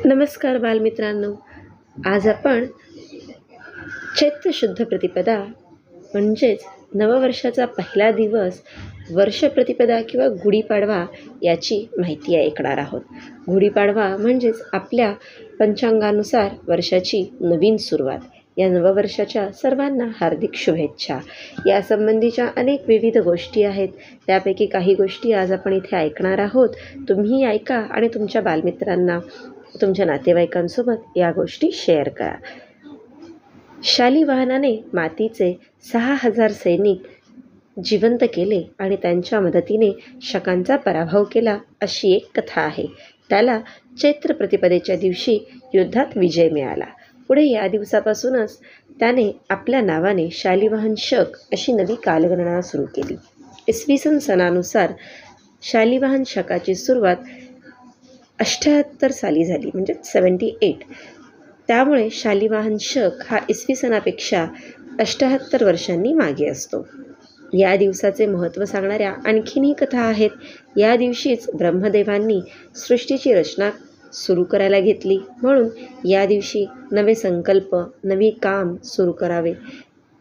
नमस्कार बालमित्रांनो. आज आपण चैत्र शुद्ध प्रतिपदा म्हणजेच नववर्षाचा पहिला दिवस वर्ष प्रतिपदा किंवा गुढीपाडवा याची माहिती ऐकणार आहोत. गुढीपाडवा म्हणजेच आपल्या पंचांगानुसार वर्षाची नवीन सुरुवात. या नववर्षाच्या सर्वांना हार्दिक शुभेच्छा. यासंबंधीच्या अनेक विविध गोष्टी आहेत. त्यापैकी काही गोष्टी आज आपण इथे ऐकणार आहोत. तुम्ही ऐका आणि तुमच्या बालमित्रांना, तुमच्या नातेवाईकांसोबत या गोष्टी शेअर करा. शालिवाहनाने मातीचे 6,000 सैनिक जिवंत केले आणि त्यांच्या मदतीने शकांचा पराभव केला, अशी एक कथा आहे. त्याला चैत्र प्रतिपदेच्या दिवशी युद्धात विजय मिळाला. पुढे या दिवसापासूनच त्याने आपल्या नावाने शालिवाहन शक अशी नवी कालगणना सुरू केली. इसवी सनानुसार शालिवाहन शकाची सुरुवात 78 साली झाली, म्हणजे 78. त्यामुळे शालिवाहन शक हा इसवी सनापेक्षा 78 वर्षांनी मागे असतो. या दिवसाचे महत्त्व सांगणाऱ्या आणखीनही कथा आहेत. या दिवशीच ब्रह्मदेवांनी सृष्टीची रचना सुरू करायला घेतली, म्हणून या दिवशी नवे संकल्प, नवी काम सुरू करावे.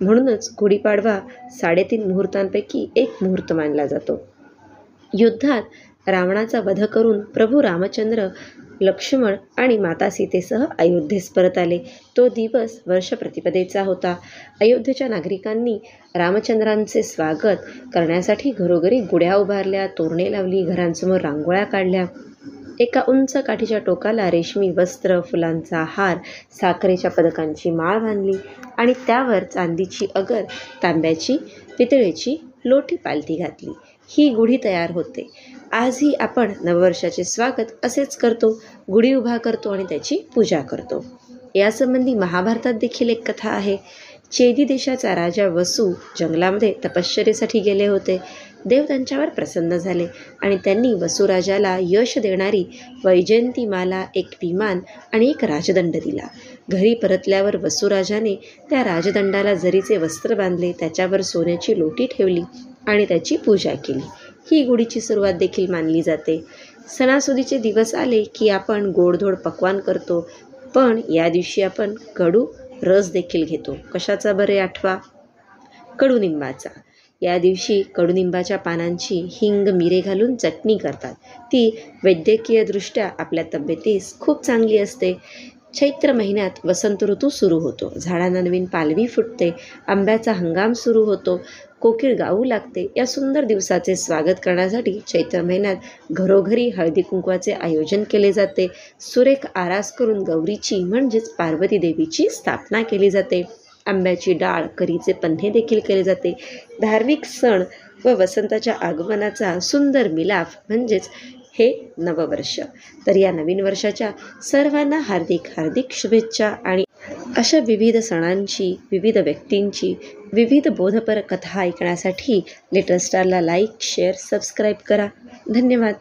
म्हणूनच गुढीपाडवा 3.5 मुहूर्तांपैकी एक मुहूर्त मानला जातो. युद्धात रावणाचा वध करून प्रभू रामचंद्र, लक्ष्मण आणि माता सीतेसह अयोध्येस परत आले. तो दिवस वर्ष प्रतिपदेचा होता. अयोध्येच्या नागरिकांनी रामचंद्रांचे स्वागत करण्यासाठी घरोघरी गुढ्या उभारल्या, तोरणे लावली, घरांसमोर रांगोळ्या काढल्या. एका उंच काठीच्या टोकाला रेशमी वस्त्र, फुलांचा हार, साखरेच्या पदकांची माळ बांधली आणि त्यावर चांदीची अगर, तांब्याची, पितळेची लोटी पालथी घातली. ही गुढी तयार होते. आजही आपण नववर्षाचे स्वागत असेच करतो, गुढी उभा करतो आणि त्याची पूजा करतो. यासंबंधी महाभारतात देखील एक कथा आहे. चेदी देशाचा राजा वसू जंगलामध्ये तपश्चर्येसाठी गेले होते. देव त्यांच्यावर प्रसन्न झाले आणि त्यांनी वसुराजाला यश देणारी वैजयंतीमाला, एक विमान आणि एक राजदंड दिला. घरी परतल्यावर वसुराजाने त्या राजदंडाला जरीचे वस्त्र बांधले, त्याच्यावर सोन्याची लोटी ठेवली आणि त्याची पूजा केली. ही गुढीची सुरुवात देखील मानली जाते. सणासुदीचे दिवस आले की आपण गोडधोड पक्वान करतो, पण या दिवशी आपण कडू रस देखील घेतो. कशाचा बरे आठवा? कडुनिंबाचा. या दिवशी कडुनिंबाच्या पानांची हिंग, मिरे घालून चटणी करतात. ती वैद्यकीयदृष्ट्या आपल्या तब्येतीस खूप चांगली असते. चैत्र महिन्यात वसंत ऋतू सुरू होतो. झाडांना नवीन पालवी फुटते. आंब्याचा हंगाम सुरू होतो. कोकिळ गाऊ लागते. या सुंदर दिवसाचे स्वागत करण्यासाठी चैत्र महिन्यात घरोघरी हळदी कुंकवाचे आयोजन केले जाते. सुरेख आरास करून गौरीची म्हणजेच पार्वती देवीची स्थापना केली जाते. आंब्याची डाळ, करीचे पन्हे देखील केले जाते. धार्मिक सण व वसंताच्या आगमनाचा सुंदर मिलाफ म्हणजेच हे नववर्ष. तर या नवीन वर्षाच्या सर्वांना हार्दिक हार्दिक शुभेच्छा. आणि अशा विविध सणांची, विविध व्यक्तींची, विविध बोधपर कथा ऐकण्यासाठी लिटल स्टारला लाईक, शेअर, सबस्क्राईब करा. धन्यवाद.